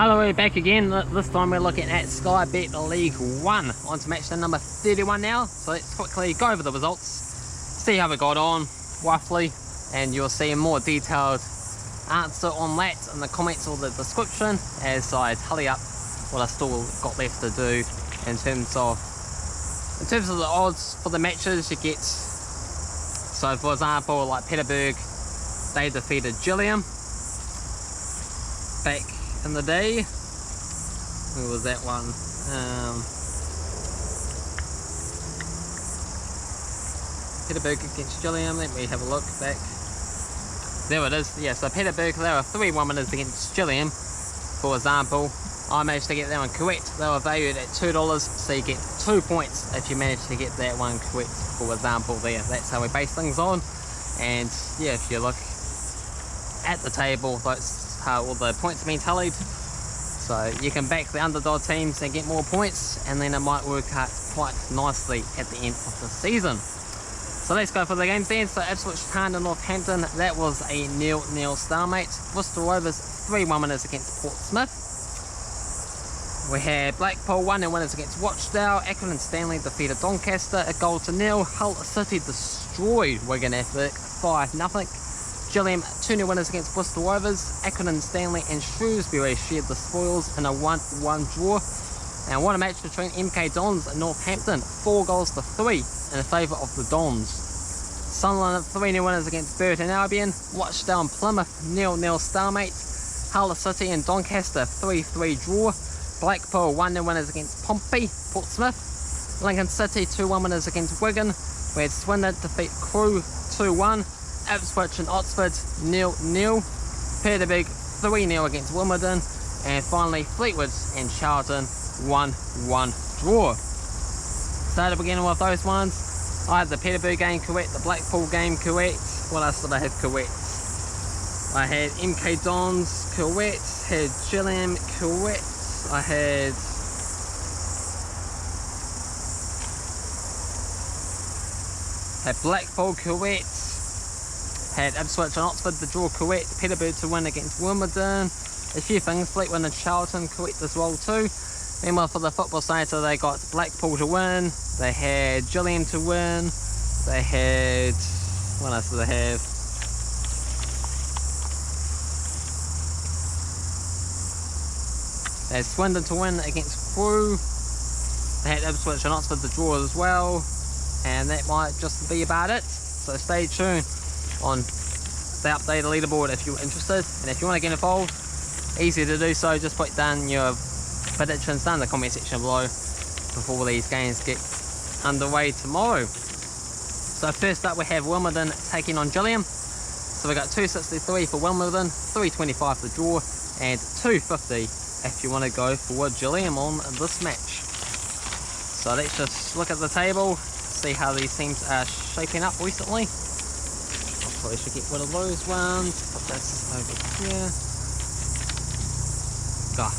Hello, we're back again. This time we're looking at Sky Bet League 1. On to match day number 31 now. So let's quickly go over the results, see how we got on, roughly, and you'll see a more detailed answer on that in the comments or the description as I tally up what I still got left to do in terms of the odds for the matches you get. So for example, like Peterborough, they defeated Gillingham back in the day. Who was that one? Peterborough against Gillingham. Let me have a look back. There it is. Yeah, so Peterborough, they were 3-1 winners against Gillingham, for example. I managed to get that one correct. They were valued at $2, so you get 2 points if you manage to get that one correct, for example there. That's how we base things on. And yeah, if you look at the table, that's how all the points have been tallied. So you can back the underdog teams and get more points, and then it might work out quite nicely at the end of the season. So let's go for the games then. So Ipswich Town and Northampton, that was a 0-0 stalemate. Bristol Rovers 3-1 winners against Portsmouth. We had Blackpool 1-0 winners against Rochdale. Accrington Stanley defeated Doncaster 1-0. Hull City destroyed Wigan Athletic 5-0. Gillingham 2-0 winners against Bristol Rovers. Accrington Stanley and Shrewsbury shared the spoils in a 1-1 draw. And what a match between MK Dons and Northampton, 4-3 in favour of the Dons. Sunderland 3-0 winners against Burton Albion. Rochdale and Plymouth 0-0 stalemate. Hull City and Doncaster 3-3 draw. Blackpool 1-0 winners against Pompey. Portsmouth. Lincoln City 2-1 winners against Wigan. We had Swindon defeat Crewe 2-1. Ipswich and Oxford 0-0. Peterborough 3-0 against Wimbledon. And finally Fleetwood and Charlton 1-1 draw. Started beginning with those ones. I had the Peterborough game correct, the Blackpool game correct. What else did I have correct? I had MK Dons correct, had Gillingham correct, I had Blackpool correct, had Ipswich and Oxford the draw correct, Peterborough to win against Wimbledon, a few things, Fleetwood and Charlton correct as well too. Meanwhile for the football side, so they got Blackpool to win, they had Gillingham to win, they had, what else did they have? They had Swindon to win against Crewe, they had Ipswich and Oxford the draw as well, and that might just be about it. So stay tuned on the updated leaderboard if you're interested, and if you want to get involved, easy to do so, just put down your predictions down in the comment section below before these games get underway tomorrow. So first up we have Wimbledon taking on Gillingham. So we got 263 for Wimbledon, 325 for the draw, and 250 if you want to go for Gillingham on this match. So let's just look at the table, see how these teams are shaping up recently. I probably should get rid of those ones, put this over here. God,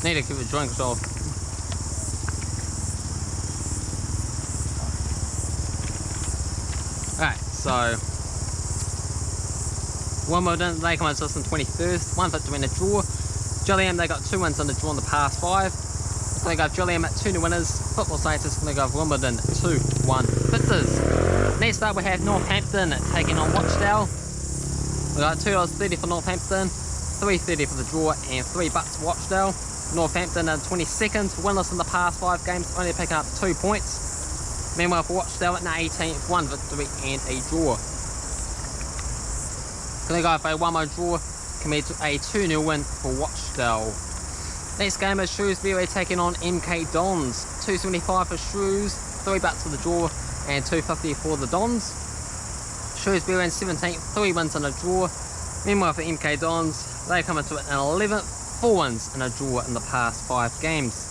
need to keep it joint control. Alright, so Wimbledon, they come out to us on 21st, 1 victory in a draw. Gillingham, they got 2 wins on the draw in the past 5. It's going to go Gillingham at 2-0 winners. Football scientists going to go Wimbledon 2-1 victors. Next up we have Northampton taking on Rochdale. We got $2.30 for Northampton, $3.30 for the draw, and $3 for Rochdale. Northampton are 22nd, winless in the past 5 games, only picking up 2 points. Meanwhile for Rochdale at 18th, 1 victory and a draw. Going to go for a 1-1 draw compared to a 2-0 win for Rochdale. Next game is Shrewsbury taking on MK Dons. $2.75 for Shrews, $3 for the draw, and $2.50 for the Dons. Shrewsbury in 17th, 3 wins and a draw. Meanwhile for MK Dons, they come into it in 11th, 4 wins and a draw in the past 5 games.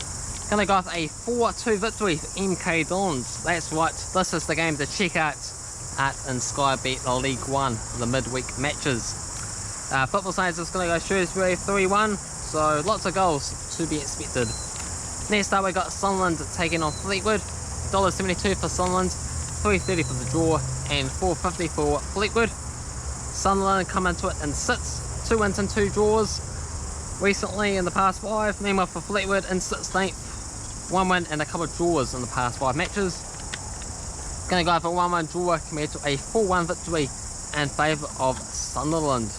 Gonna go with a 4-2 victory for MK Dons. That's right, this is the game to check out in Sky Bet League 1, the midweek matches. Football side is gonna go Shrewsbury 3-1, so lots of goals to be expected. Next up we got Sunderland taking on Fleetwood. $1.72 for Sunderland, $3.30 for the draw, and $4.50 for Fleetwood. Sunderland come into it in 6th, 2 wins and 2 draws. recently in the past 5. Meanwhile for Fleetwood in 16th, 1 win and a couple of draws in the past 5 matches. Going to go for a 1-1 draw compared to a 4-1 victory in favour of Sunderland.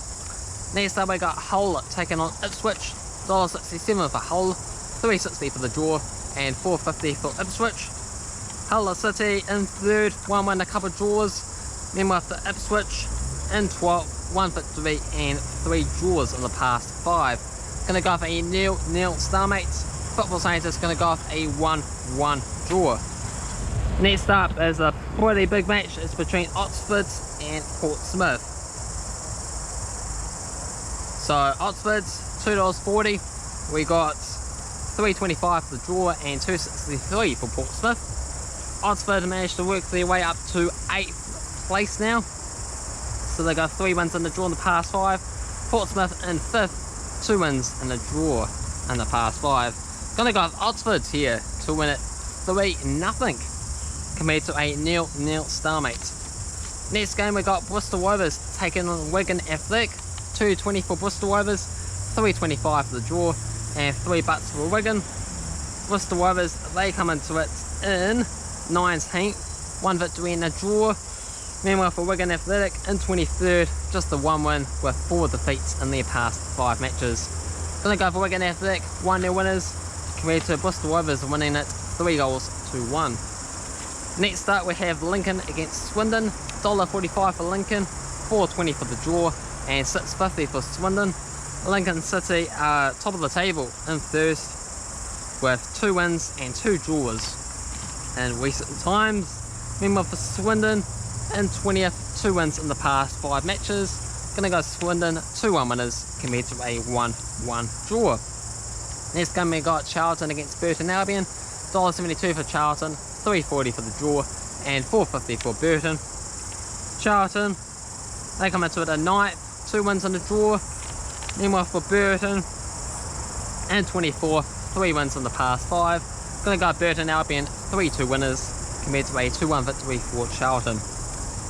Next up we got Hull taking on Ipswich, $1.67 for Hull, $3.60 for the draw and $4.50 for Ipswich. Hull City in 3rd, 1 win, a couple of draws. Meanwhile for Ipswich in 12th, 1 victory and 3 draws in the past 5. Going to go for a 0-0 stalemate. Football Scientist going to go for a 1-1 draw. Next up is a pretty big match. It's between Oxford and Portsmouth. So Oxford's $2.40. We got $3.25 for the draw and $2.63 for Portsmouth. Oxford managed to work their way up to 8th place now. So they got 3 wins in the draw in the past 5. Portsmouth in 5th, 2 wins in the draw in the past 5. Gonna go with Oxford here to win it 3-0 compared to a 0-0 stalemate. Next game we got Bristol Rovers taking on Wigan Athletic. $2.20 for Bristol Rovers, $3.25 for the draw and $3 for Wigan. Bristol Rovers, they come into it in 19th, 1 victory and a draw. Meanwhile for Wigan Athletic in 23rd, just the 1 win with 4 defeats in their past 5 matches. Gonna go for Wigan Athletic, 1-0 winners compared to Bristol Rovers winning it 3-1. Next up we have Lincoln against Swindon, $1.45 for Lincoln, $4.20 for the draw and $6.50 for Swindon. Lincoln City are top of the table in 1st with 2 wins and 2 draws in recent times. Meanwhile for Swindon in 20th, 2 wins in the past 5 matches. Gonna go Swindon, 2-1 winners compared to a 1-1 draw. Next game we got Charlton against Burton Albion, $1.72 for Charlton, $3.40 for the draw and $4.50 for Burton. Charlton, they come into it at 9th, 2 wins in the draw. Meanwhile for Burton and 24th, 3 wins in the past 5. Gonna go Burton Albion, 3-2 winners compared to a 2-1 victory for Charlton.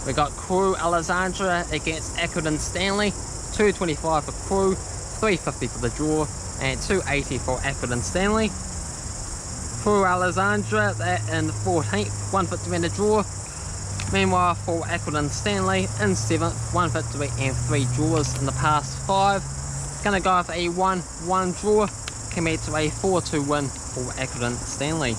We got Crewe Alexandra against Accrington Stanley, $2.25 for Crewe, $3.50 for the draw and $2.80 for Accrington Stanley. Crewe Alexandra, they're in 14th, 1 victory and a draw. Meanwhile for Accrington Stanley in 7th, 1 victory and 3 draws in the past 5. Gonna go for a 1-1 draw compared to a 4-2 win for Accrington Stanley.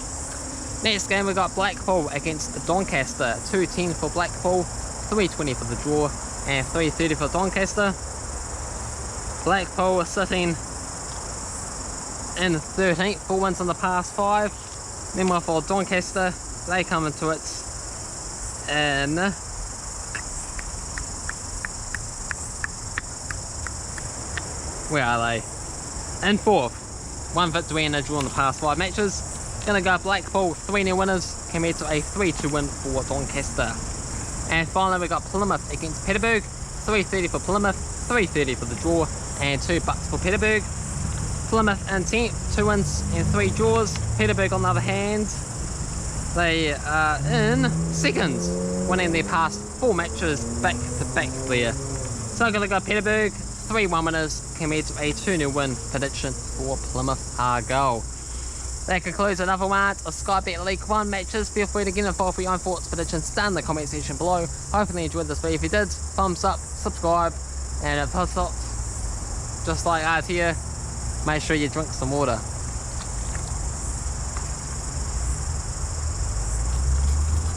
Next game we got Blackpool against Doncaster, $2.10 for Blackpool, $3.20 for the draw and $3.30 for Doncaster. Blackpool are sitting in 13th, 4 wins in the past 5. Meanwhile for Doncaster, they come into it in where are they? In 4th, 1 victory and a draw in the past 5 matches. Gonna go Blackpool, 3-0 winners compared to a 3-2 win for Doncaster. And finally we got Plymouth against Peterborough, $3.30 for Plymouth, $3.30 for the draw and $2 for Peterborough. Plymouth in 10th, 2 wins and 3 draws. Peterborough on the other hand, they are in 2nd, winning their past 4 matches back to back there. So I'm going to go Peterborough, 3-1 winners compared to a 2-0 win prediction for Plymouth Argyle. That concludes another round of Sky Bet League 1 matches. Feel free to get involved for your own thoughts, predictions down in the comment section below. Hopefully you enjoyed this video. If you did, thumbs up, subscribe, and if it's not just like ours here, make sure you drink some water.